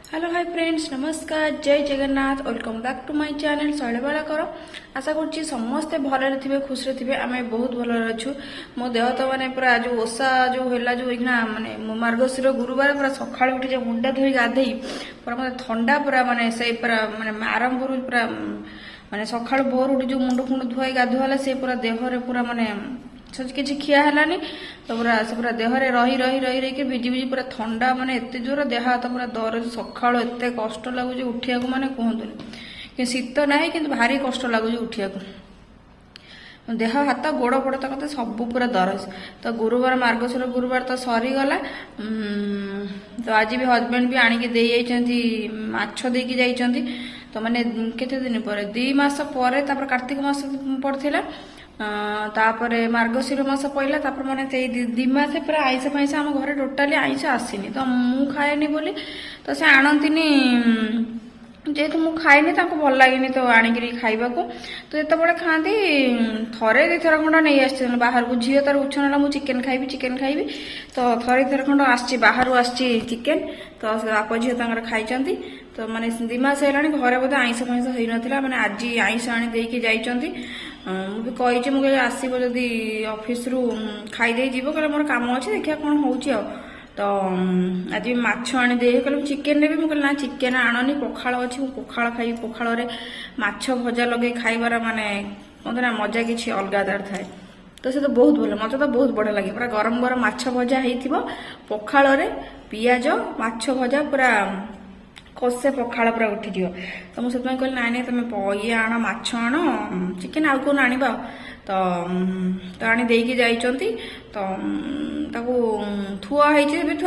Hello hi friends नमस्कार जय Jagannath welcome back to my channel Shailabala कर आशा करुच्ची समस्ते भलरे थे खुशी थे आम बहुत भलरे अच्छु मो देह तो मैंने पूरा जो ओषा जो है जो माने मार्गशीर गुरुवार पूरा सकाल उठी जो मुंडा धोई गाधे पूरा मतलब ठंडा पूरा माने से पूरा माने आरंभ पूरा माने सकाल भोर उठी जो मुंड फुंड धुआई गाधुआला से पूरा देहरे पूरा माने किसी खिया है तो पूरा देहरे रही रही रही रही भिजी भिजी पूरा ठंडा माने एत जोर देह हाथ पूरा दरज सका एत कष्ट लगुच उठा माने कहतुनि कि शीत ना कि भारी कष्ट लगुच उठा देह हाथ गोड़ फोड़ तक सब पूरा दरज तो गुरुवार मार्गशीर गुरुवार तो सरीगला तो आज भी हजबैंड भी आणिक माछ देकी जाइछंती तो माने केते दिन पर 2 मास पर कार्तिक मास पड़थिला तापरे मार्गशीर मास पड़ला तापर माने से 2 मास पूरा आइस फैस आम घर टोटाली आइस आसीनी तो मु खाएनी बोली तो से आणंतिनी जेहेतु मु खाएनी भल लगे तो आणिकी खाइबा को तो जो खाती थरे दी थर खंड नहीं आस बाहर को झील तार उछन मु चिकेन खाइबी तो थरे थर खंड आसी बाहर आसी चिकेन तो बाप झील खाई तो माने 2 मास है घरे बोधे आइस फैस हो ना आज आइस आनी देकी जाइछंती मुझे कही मुझे आसब जदि ऑफिस रु खाईदे जीव कह मोर काम अच्छे देखिए कौन हो तो आज माछ आनी दे कहले चिकेन नेबी मुझे ना चिकेन आणनी पखाड़ अच्छी पखाड़ खाई पखाड़ माछ भजा लगे खाइबार माने कहते ना मजा किसी अलगादार थाए तो से तो बहुत भल मत तो बहुत बढ़िया लगे पूरा गरम गरम माछ भजा हो पखाड़ पियाज माछ भजा पूरा कषे पखाड़ पूरा उठीज तो मुझे कहली ना ना तुम ये आण माछ आण चिकेन आउ कौन आनिबा तो आनी देकी जाइछंती तो ताको थुआ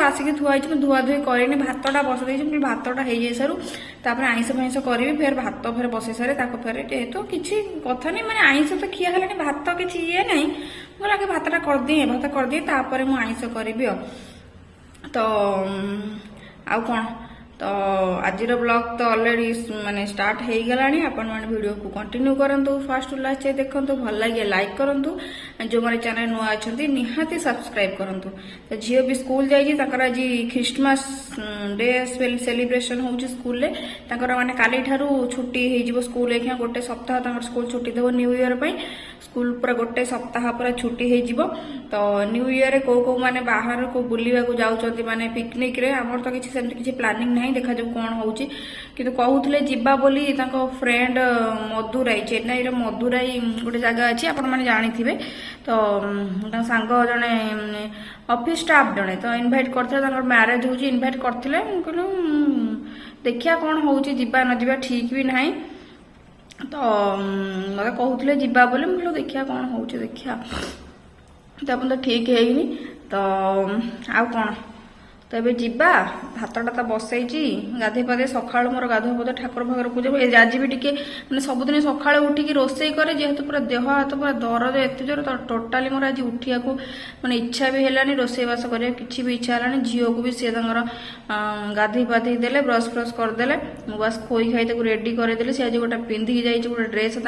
आसिक थुआ धुआ धुई करेनि भातटा बस देछि भातटा हो जाए सारू तापर आइस फैस करी फिर भात फिर बसई सारे फिर जेहेतु किसी कथा नहीं माने आइस तो खिया है भात किसी ये ना बोला आगे भातटा करदिए तापर मु आइस करी तो आउ कौन तो आज ब्लॉग तो ऑलरेडी माने स्टार्ट हो गला आपण मैंने वीडियो को कंटिन्यू करंतु फर्स्ट टू लास्ट देखो भल लगे लाइक करंतु जो मेरे चैनल नुआ अच्छा निहाती सब्सक्राइब करंतु तो झील भी स्कूल जाइए आज ख्रिस्टमास डे सेलिब्रेशन हो स्कूल रे माने काली ठारू छुट्टी हो स्कूल एखिया गोटे सप्ताह स्कूल छुट्टी देव न्यू ईयर पर स्कूल पूरा गोटे सप्ताह पूरा छुट्टी हो तो न्यू ईयर को माने बाहर को बुलवा को जाउछंती माने पिकनिक रे हमर तो किसी प्लानिंग नहीं देखा जो कौन हो कहते जीवा बोली फ्रेंड मदुराई चेन्नई मदुराई गोटे जगह अच्छी आपण मैंने जानी थे तो सांग जड़े ऑफिस स्टाफ जड़े तो इनभाइट करते मैरेज हो इनभाइट करते कहलु देखिया कौन हो न जा ठीक भी ना तो मत कहते जीवा बोली मुझे देखिया कौन हो देखिया तो ठीक है तो आउ कौन तो ये जीवा भातटा तो बसई गाधे पाधे सका मोर गाधुआ पाधुआ ठाकुर फाकुर पूजा आज भी टे मैंने सबुदिन सका उठिकी रोसे करे जेहेतु पूरा देह हाथ पूरा दरद एत जोर तो टोटाली मोर आज उठा को मैंने इच्छा भी है रोसईबास कर कि भी इच्छा है झील को भी सी गाधे पाधे देले ब्रश फ्रश करदे बस खोई खाई रेडी करदे सी आज गोटे पिंधिकी जाइए गोटे ड्रेस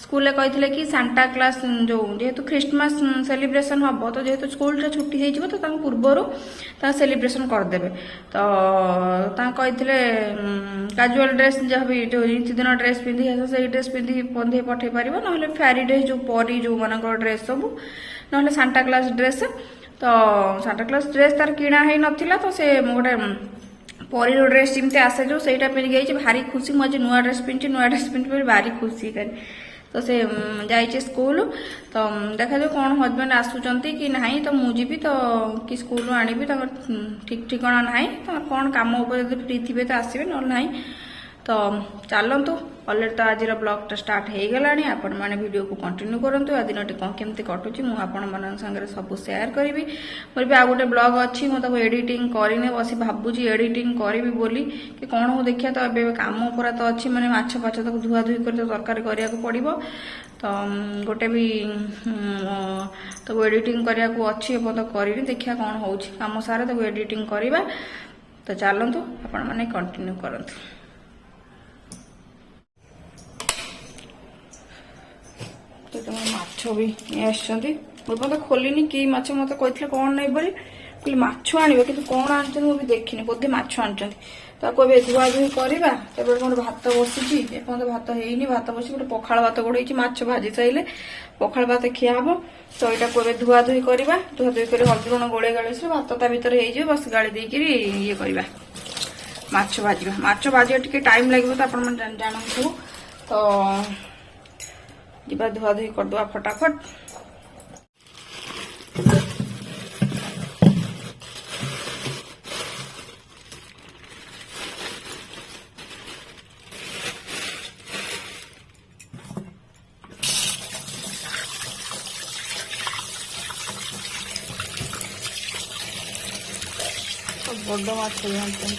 स्कूल कहते कि सांता क्लास जो जेहेतु ख्रिस्टमास सेलिब्रेशन हम तो जेहेतु स्कूल छुट्टी हो तो पूर्वर सेलिब्रेशन करदेवे तो कहते काजुआल ड्रेस जहाँ भी जो नीतिदिन ड्रेस पिंधि से ड्रेस पिंधि बंधे पठे पार ना फ्यारी ड्रेस जो परी जो मान ड्रेस सब ना सांता क्लास ड्रेस तो सांता क्लास ड्रेस तार किणा है नाला तो से गोटे परी ड्रेस जमी आसे जो सहीटा पिंधि भारी खुशी मुझे नुआ ड्रेस पिंधि भारी खुशी कर तो से जाइए स्कूल तो देखा जो कौन हजबैंड आसुंच कि ना तो मुझे तो कि स्कूल आनी ठीक ठिकाना ना तो कौन कम फ्री थे तो आसवे ना तो चलतु अलरेडी तो आज ब्लॉग स्टार्ट हो गला आपण मैंने वीडियो को कंटिन्यू करूँ आ दिन कौन केमती कटुची मुझे सब सेयार करी मोर भी आ गए ब्लॉग अच्छी मुझे एडिटिंग करने बस भावुची एडिटिंग करी बोली कि कौन हो देखिए तो ये कम पूरा तो अच्छी मैंने माछ फाछ तक धुआ धुई कर तरकारी करा पड़ो तो गोटे भी तो एडिटिंग करने को अच्छी तो करी देखिए कौन हो कम सारे तो एडिटिंग करवा तो चलतु आपण मैंने कंटिन्यू करूँ तो माछ भी नहीं आसपत खोलिनी कि माछ मत कहते कौन नहीं बोली କହିଲି ମାଛ ଆଣିବେ କିନ୍ତୁ କଣ ଆଣିଛନ୍ତି ମୁଁ ବି ଦେଖିନି, ବୋଧେ ମାଛ ଆଣିଛନ୍ତି। ତାକୁ ଏବେ ଧୁଆ ଧୁଇ କରିବା। ତାପରେ ମୋର ଭାତ ବସିଛି, ଏପର୍ଯ୍ୟନ୍ତ ଭାତ ହେଇନି। ଭାତ ବସି ଗୋଟେ ପଖାଳ ଭାତ ଗୋଳେଇଛି, ମାଛ ଭାଜି ସାରିଲେ ପଖାଳ ଭାତ ଖିଆ ହବ। ତ ଏଇଟାକୁ ଏବେ ଧୁଆ ଧୁଇ କରିବା। ଧୁଆ ଧୁଇ କରି ହଳଦୀ ଲୁଣ ଗୋଳେଇ ଗାଳି ଆସିଲେ ଭାତ ତା ଭିତରେ ହେଇଯିବ। ବସ ଗାଳି ଦେଇକିରି ଇଏ କରିବା, ମାଛ ଭାଜିବା। ମାଛ ଭାଜିବା ଟିକେ ଟାଇମ୍ ଲାଗିବ ତ ଆପଣ ଜାଣନ୍ତୁ। ତ ଯିବା ଧୁଆ ଧୁଇ କରିଦେବା ଫଟାଫଟ। বড় মাছ আনছেন।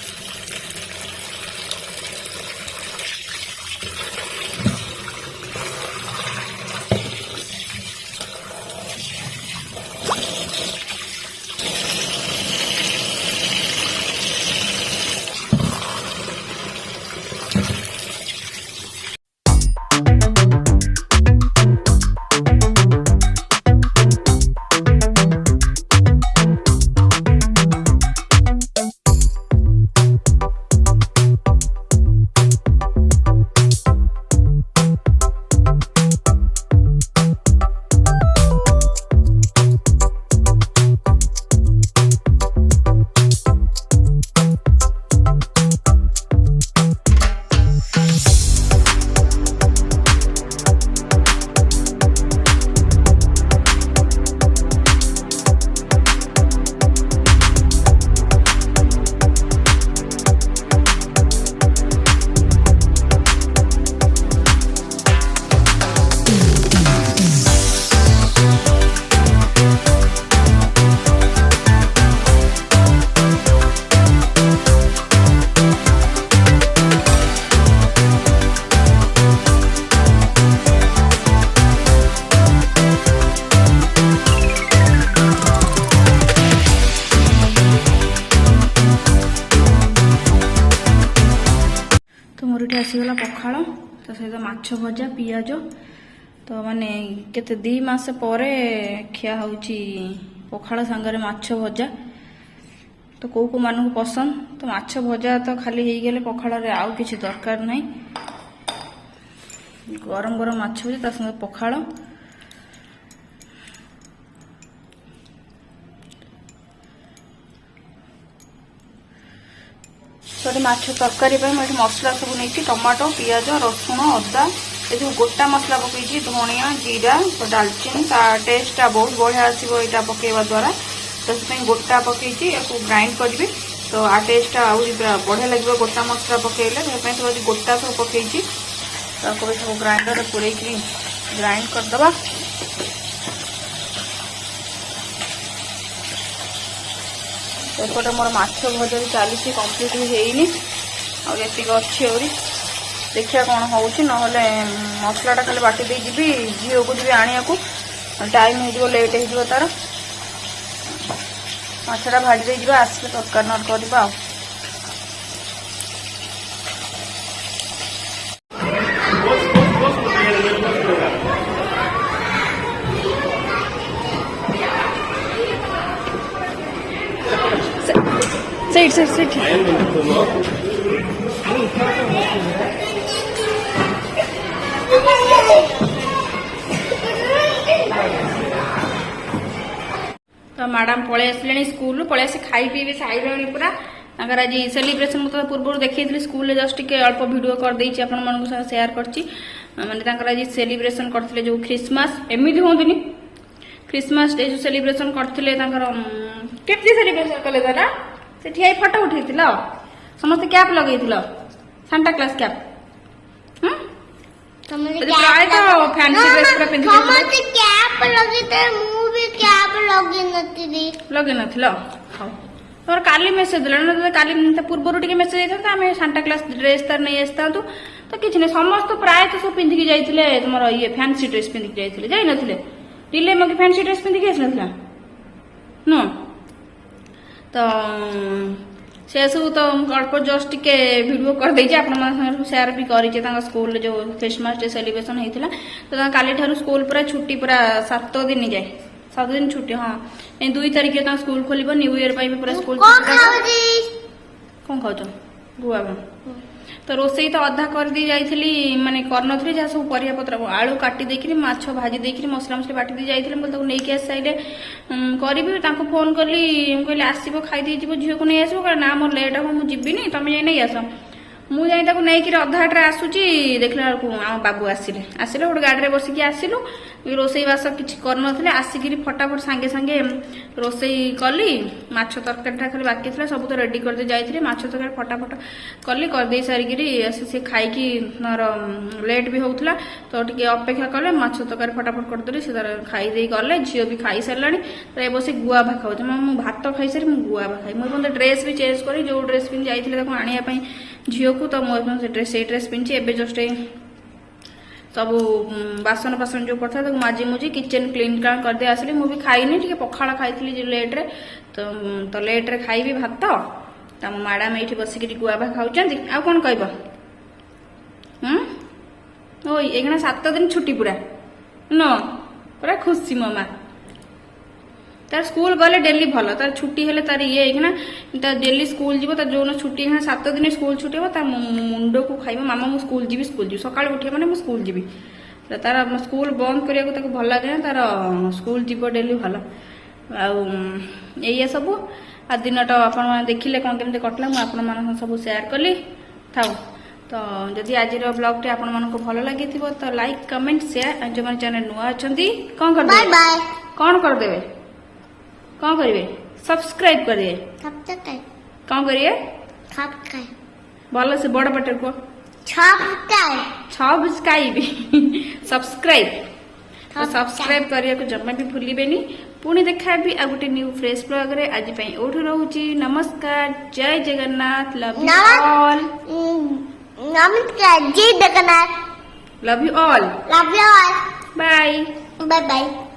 मोर ये आसीगला पखाड़ तो सहित माछ भजा पियाज तो माने केते 2 मास पर खिया होची पखाड़ सांगरे माछ भजा तो को मानू पसंद तो माछ भजा तो खाली हो गले पखाड़ रे आउ किछि दरकार नहीं। गरम गरम माछ भजा ता संगे पखाड़ तो माछ तरकारी मुझे मसला सब नहीं टमाटो पियाज रसुण अदा ये सब गोटा मसला पकई धनिया जीरा तो डालचीन टेस्ट बहुत बढ़िया आसो यहाँ पकेवा द्वारा तो गोटा पकई ग्राइंड करी तो आ टेस्ट बढ़िया लगे गोटा मसला पकईले सब गोटा सब पकई सब ग्राइंडर पूरे ग्राइंड करदे। एपटे मोर माछ भजा भी चली कम्प्लीट भी होनी आती अच्छी आहरी देखिए कौन हो मसलाटा खाली बाटी दे जी झील को जी आने को टाइम हो लेट हो तार माछटा भाजी दे जी आसले तरकारी न करवा। Sit. तो मैडम पलि आसले स्कूल पलि आसी खाई पी सारे पूरा आज सेलिब्रेशन मतलब पूर्व देखी स्कूल जस्ट टिके अल्प वीडियो कर देछि आपण मन को शेयर करछि माने आज सेलिब्रेशन करथिले जो क्रिसमस एमिति होंदिनी क्रिसमस डे जो सेलिब्रेशन करथिले केमती सेलिब्रेशन कले दादा से ठिया फोटो उठे समस्त कैप लगे सांता क्लास कैप प्राय तो फैंसी ड्रेस पूरा पिंधि समस्त कैप लगे मु भी कैप लगे नथिलो तोर काली मेसेज देला ना काली पूर्व टिके मेसेज देता हमें सांता क्लास ड्रेस तार नहीं आस्ता तो किछि नहीं समस्त प्राय तो सब पिंधि जाइथिले तुमर ये फैंसी ड्रेस पिंधि जाइथिले जाई नथिले रिले मके फैंसी ड्रेस पिंधि आस नथिला नो तो से सब तो अल्प जस्ट टिके वीडियो कर देछि आपण मन शेयर भी करिचे स्कूल जो क्रिसमस डे सेलिब्रेशन होता तो काली ठारू स्कूल पूरा छुट्टी पूरा 7 दिन जाए 7 दिन छुट्टी हाँ 2 तारिख स्कूल खोल न्यू इयर पूरा स्कूल कौन खाऊ गुआ तो रोसई तो अधा कर दी जाइली माने करनथली जहाँ सब परिया पत्र आलू काटी देकरी माछ भाजी देकरी मसला मसली बाटी दी जाइली बोले ताको नेकी आस साइडे करी ताको फोन कली कहली आसब खाई जीव झील को नहीं आसो ना मोर लेट हम मुझे जीविनी तुम जाए नहीं आस मुझे नहीं अधा हाटे आसूची देखला आम बाबू आसिले आसिले गोटे गाड़ी में बसिकी आसिलु रोसई बास किसी करनथले आसिक फटाफट सांगे सांगे रोसई कली माछ तरकारी खाली बाकी था सब तो रेडी करदे जाइए माछ तरकारी फटाफट कली करदे सारिकी सी खाई लेट भी होता तो टे अपेक्षा कले माछ तरकारी फटाफट करदेली से तार खाई गले झील भी खाई सारा तो ये बस गुआ भा खाऊ मुझे भात खाई सारी मुझे गुआ भा खाई मुझे ड्रेस भी चेंज करी जो ड्रेस पिंधि जाइए आने झील को तो मुझे ड्रेस पिंधि एवं जस्ट सब बासन बासन जो पड़ता है माजी मुझी किचन क्लीन करदे आसली मुझे खाईनी टे पखाड़ खाई लेट्रे तो लेट्रे खाइबी भात तो मैडम ये बसिक गुआ भा खाऊँ आ कौन कह ओ ये 7 दिन छुट्टी पूरा न पूरा खुशी मो माँ तार स्कूल गले डेली भल तार छुट्टी हेले तार ये तार डेली स्कूल जीव तार जो छुट्टी 7 दिन स्कूल छुट्टी हो तार मुंड को खाइब मामा मु स्कूल जी सका उठे मैंने मुझे स्कूल जी तार स्कूल बंद करने को भल लगे तार स्कूल जीव डेली भल आइए सब आ दिन तो आप देखिले कौन केमती कटला मुझे सब सेयार कली था तो जदि आज ब्लॉग टे आपण मानको भल लगी तो लाइक कमेंट शेयर जो मैंने चैनल नुआ अच्छा कौन कर कौन करदे कौन करिए सब्सक्राइब करिए कौन करिए भल से बड़ पटे को सब्सक्राइब सब्सक्राइब तो सब्सक्राइब करने को जमा भी भूलिबेनी पुणी देखा भी आ गोटे न्यू फ्रेश ब्लॉग रे आज पई ओठु रहूची नमस्कार जय जगन्नाथ लव यू ऑल नमस्कार जय Jagannath love you all bye bye